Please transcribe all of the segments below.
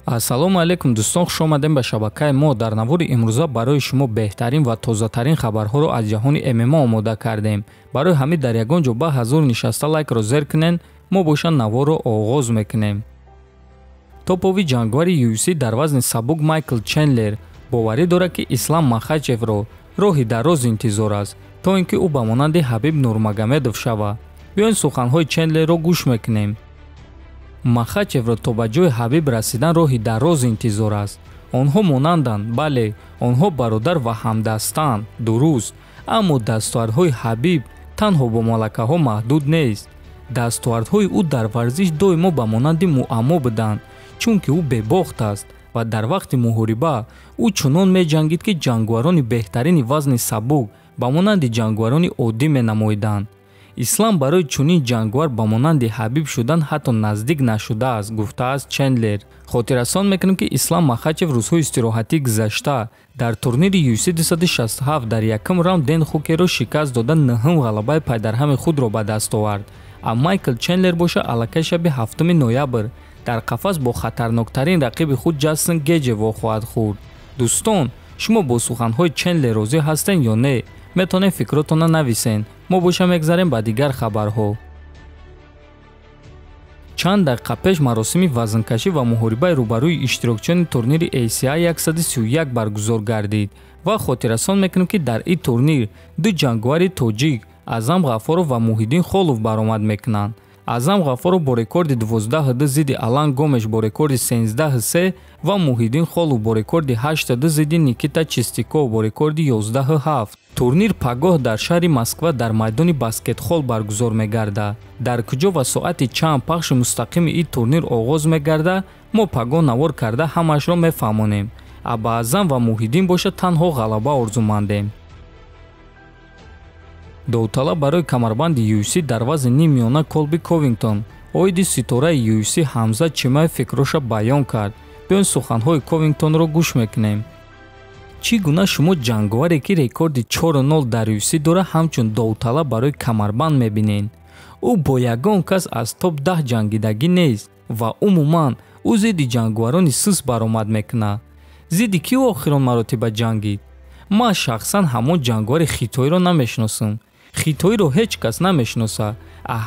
Ассалому алейкум дӯстон, хуш омадем ба шабакаи мо. Дар навори имрӯза барои шумо беҳтарин ва тозатарин хабарҳоро аз ҷаҳони ММА омода кардем. Барои ҳамин дар ягон ҷо ба ҳазур нишаста лайкро зер кунен, мо боша наворро оғоз мекунем. Топови ҷангвари UFC дар вазни сабук Майкл Чендлер боварӣ дорад, ки Ислам Махачевро роҳи дароз интизор аст, то ин ки ӯ ба монанди Ҳабиб Нурмагомедов шавад. Биёин суханҳои Чендлерро гӯш мекунем. Махачевро то ба ҷои Ҳабиб расидан роҳи дароз интизор аст. Онҳо монанданд, бале, онҳо бародар ва ҳамдастанд, дуруст, аммо дастовардҳои Ҳабиб танҳо бо малакаҳо маҳдуд нест. Дастовардҳои ӯ дар варзиш доимо ба монанди муаммо буданд, чунки ӯ бебохт аст ва дар вақти муҳориба ӯ чунон меҷангид, ки ҷангварони беҳтарини вазни сабук ба монанди ҷангварони оддӣ менамоиданд. Ислам барои чунин ҷангвар ба монанди Ҳабиб шудан ҳатто наздик нашудааст, гуфтааст Чендлер. Хотиррасон мекунем, ки Ислам Махачев рӯзҳои истироҳатии гузашта дар турнири UFC 267 дар якум раунд Дэн Хукерро шикаст дода ноҳум ғалабаи пайдарҳами худро ба даст овард. Майкл Чендлер боша аллакай шаби 7 ноябр дар қафас бо хатарноктарин рақиби худ Ҷастин Геҷе вохоҳад хурд. Дӯстон, шумо бо суханҳои Чендлер розӣ ҳастен ё не? метонем фикротонро нависен. мо боша мегзарем ба дигар хабарҳо. Чанд дақиқа пеш маросими вазнкашӣ ва муҳорибаи рӯбарӯи иштирокчиёни турнири ACI 131 баргузор гардид ва хотиррасон мекунем, ки дар ин турнир ду ҷангвари тоҷик Аъзам Ғаффоров ва Муҳиддин Холов баромад мекунанд. Аъзам Ғаффоров бо рекорди 12-2 зидди Алан Гомеш бо рекорди 13-3 ва Муҳиддин Холов бо рекорди 8-2 зидди Никита Чистяков бо рекорди 11-7. Турнир пагоҳ дар шаҳри Москва дар майдони баскетхол баргузор мегардад. Дар куҷо ва соати чанд пахши мустақими ин турнир оғоз мегардад, мо пагоҳ навор карда ҳамаашро мефаҳмонем. Аба Аъзам ва Муҳиддин боша танҳо ғалаба орзумандем. Довталаб барои камарбанди UFC дар вазни нимёна Колби Ковингтон оиди ситораи UFC Ҳамза Чимаев фикроша баён кард. биён суханҳои Ковингтонро гӯш мекунем. Чӣ гуна шумо ҷангваре, ки рекорди 4-0 дар UFC дора, ҳамчун довталаб барои камарбанд мебинен? ӯ бо ягон кас аз топ 10 ҷангидагӣ нест ва умуман ӯ зидди ҷангварони сус баромад мекунад. зидди кӣ охирон маротиба ҷангид? ман шахсан ҳамон ҷангвари хитоиро намешиносам. хитоиро ҳеҷ кас намешиносад.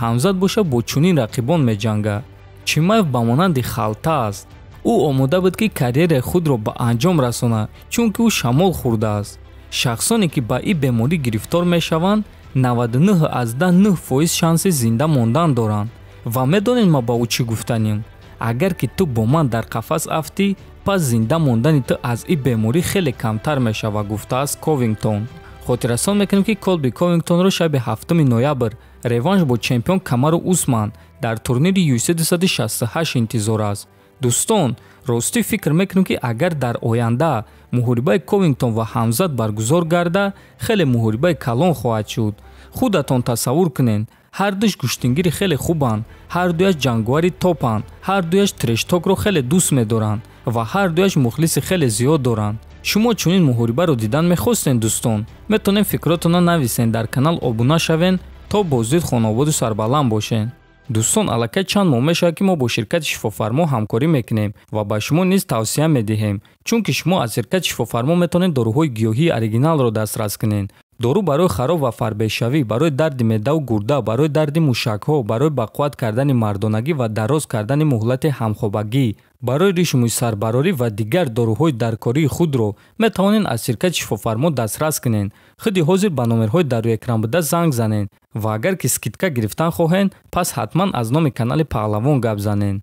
Ҳамзат боша бо чунин рақибон меҷангад. Чимаев ба монанди халта аст. ӯ омода буд, ки карьераи худро ба анҷом расонад, чунки ӯ шамол хӯрдааст. шахсоне, ки ба ин беморӣ гирифтор мешаванд, 99% шанси зинда мондан доранд. ва медонед ма ба ӯ чӣ гуфтанем? агар ки ту бо ман дар қафас афтӣ, пас зинда мондани ту аз ин беморӣ хеле камтар мешавад, гуфтааст Ковингтон. хотиррасон мекунем, ки Колби Ковингтонро шаби 7 ноябр реванш бо чемпион Камару Усман дар турнири UFC 268 интизор аст. дӯстон, ростӣ фикр мекунем, ки агар дар оянда муҳорибаи Ковингтон ва Ҳамзат баргузор гарда, хеле муҳорибаи калон хоҳад шуд. худатон тасаввур кунед, ҳар душ куштингири хеле хубанд, ҳар дуяш ҷангвари топанд, ҳар дуяш трештокро хеле дӯст медоранд ва ҳар дуяш мухлиси хеле зиёд доранд. шумо чунин муҳорибаро дидан мехостед дӯстон? метонем фикротонро нависен, дар канал обуна шавен, то боздид хонободу сарбаланд бошед. дӯстон, аллакай чанд моҳ мешавад, ки мо бо ширкати шифофармо ҳамкорӣ мекунем ва ба шумо низ тавсия медиҳем, чунки шумо аз ширкати шифофармо метавонед доруҳои гиёҳии оригиналро дастрас кунед. дору барои хароб ва фарбешавӣ, барои дарди меъдаву гурда, барои дарди мушакҳо, барои бақувват кардани мардонагӣ ва дароз кардани муҳлати ҳамхобагӣ, барои ришу мӯйсарбарорӣ ва дигар доруҳои даркории худро метавонед аз ширкати шифофармо дастрас кунед. худи ҳозир ба номерҳои дар рӯи экран буда занг занед ва агар ки скидка гирифтан хоҳед, пас ҳатман аз номи канали Паҳлавон гап занед.